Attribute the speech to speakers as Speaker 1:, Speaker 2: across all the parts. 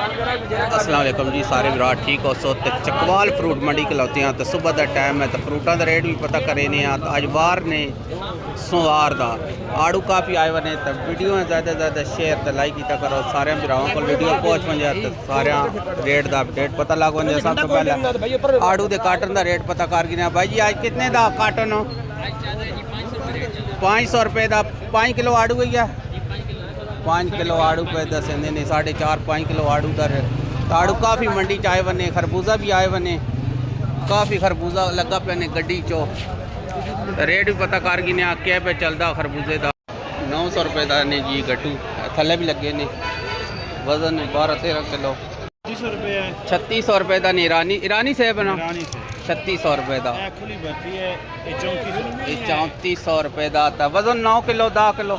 Speaker 1: अस्सलाम वालेकुम जी सारे विराट ठीक हो सो तो चकवाल फ्रूट मंडी खलोते हैं तो सुबह का टाइम है तो फ्रूटा का रेट भी पता करे ने तो अज बार ने सोमवार का आड़ू काफ़ी आए हुए तो वीडियो ज़्यादा से ज़्यादा शेयर तो लाइक किया करो सारे भरावान को वीडियो पहुँच वजे तो सारे रेट का अपडेट पता लग वजे। सब तो पहले आड़ू के कार्टन का रेट पता कर गिना भाई जी आज कितने का कार्टन 500 रुपये का 5 किलो आड़ू ही है 5 किलो आड़ू पे दसें ने 4.5-5 किलो आड़ू का रेट। आड़ू काफ़ी मंडी च आए बने खरबूजा भी आए बने काफ़ी खरबूजा लगा पे ने गड्डी चो रेट भी पता कर गिने क्या पे चलता खरबूजे का 900 रुपये का ने जी गट्टू थले भी लगे ने वजन 12-13 किलो 3600 रुपये का ने ईरानी सेब ना 3600 रुपये का 3400 रुपये का वजन 9 किलो 10 किलो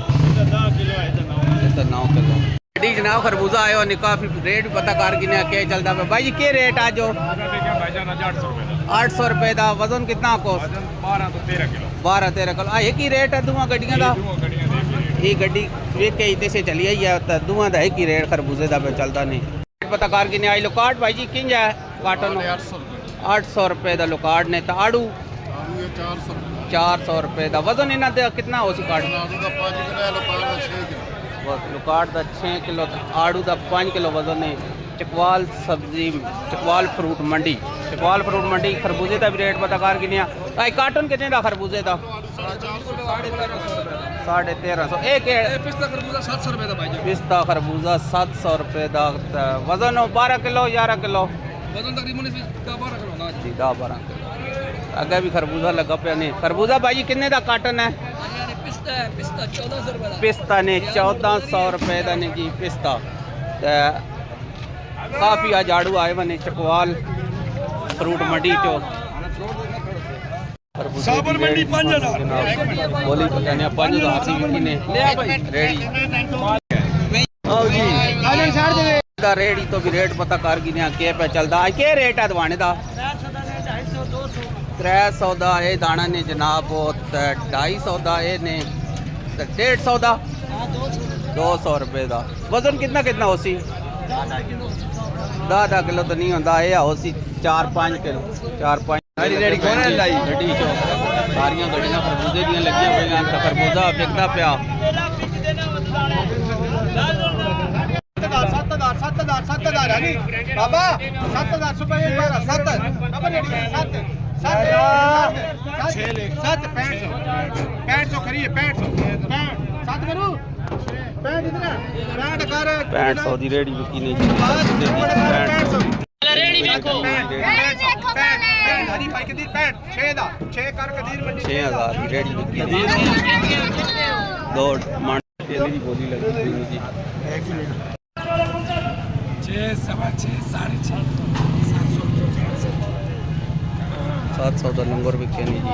Speaker 1: 9 किलो गड्डी जनाब खरबूजा आयो ने काफ़ी रेट भी पता कर गिने क्या चलता पे भाई जी क्या रेट आज 800 रुपये का वजन कितना को 12-13 किलो एक ही रेट है दुआ गड्डियां का ये गड्डी वेख के इतने से चली आई है तो दुआ का एक ही रेट खरबूजे का पे चलता नहीं पता कर गिने आई लोकाट भाई जी किंज है कार्टन 800 रुपये का लोकाट ने तो आड़ू 400 रुपये का वजन इन्होंने कितना हो सी कार्ड लोकाट का 6 किलो आड़ू का 5 किलो वजन है। चकवाल सब्जी चकवाल फ्रूट मंडी खरबूजे का भी रेट पता कर गिने आई कार्टन कितने का खरबूजे का 1350 एक पिस्ता खरबूजा 700 रुपये का वजन 12 किलो 11 किलो वजन तकरीबन 10-12 किलो अगे भी खरबूजा लगा पे नहीं खरबूजा भाई कितने का कार्टन है पिस्ता ने 1400 रुपये का ने जी पिस्ता काफ़ी आज आड़ू आए बने चकवाल फ्रूट मंडी चो साबर मंडी 5000 बोली पता नहीं 5000 हाथी विकी ने रेडी रेडी तो भी रेट पता कर गिने क्या पे चलता है क्या रेट है दवाने का 300 का ये दाना ने जनाब 250 का ये ने 150 का 200 रुपये का वजन कितना कितना हो सी 10 किलो तो नहीं होता ये हो सी 4-5 किलो 4-5 रेडी गड्डी चो सारिया गड्डियां खरबूजे दियां लगियां पे तो खरबूजा बिकता पिया
Speaker 2: 7,000 है नी बाबा 7,000 रुपये 65 खरीए 65 करूं
Speaker 1: 65 की रेडी बिकी ने
Speaker 2: रेडी देखो हरी भाई के दी 6 कर के दी मंडी
Speaker 1: 6000 की रेडी बिकी दो मन तेली की बोली लगी जी 700 का लंगर बिके नहीं जी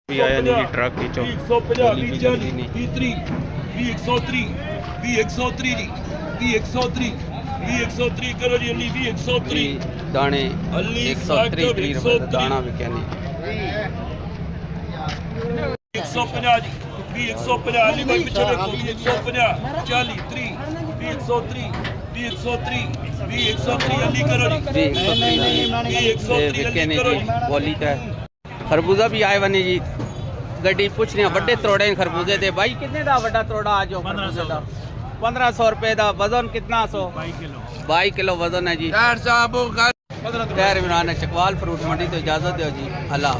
Speaker 1: भी आया नहीं जी ट्रक की चो
Speaker 3: 130 करो जी अली 130
Speaker 1: दाने 130 रुपए दाना बिके नहीं
Speaker 3: 150 जी 150 अली भाई पीछे देखो 150 40 30 130 अली करो जी
Speaker 1: 130 बिके नहीं जी बोली का खरबूजा भी आए बने जी गड्डी पूछ रहे बड़े तोड़े खरबूजे दे भाई कितने का बड़ा तोड़ा आज 1500 रुपये का वजन कितना 22 किलो वजन है जी खैर इमरान चकवाल फ्रूट मंडी तो इजाज़त दो जी अल्लाह।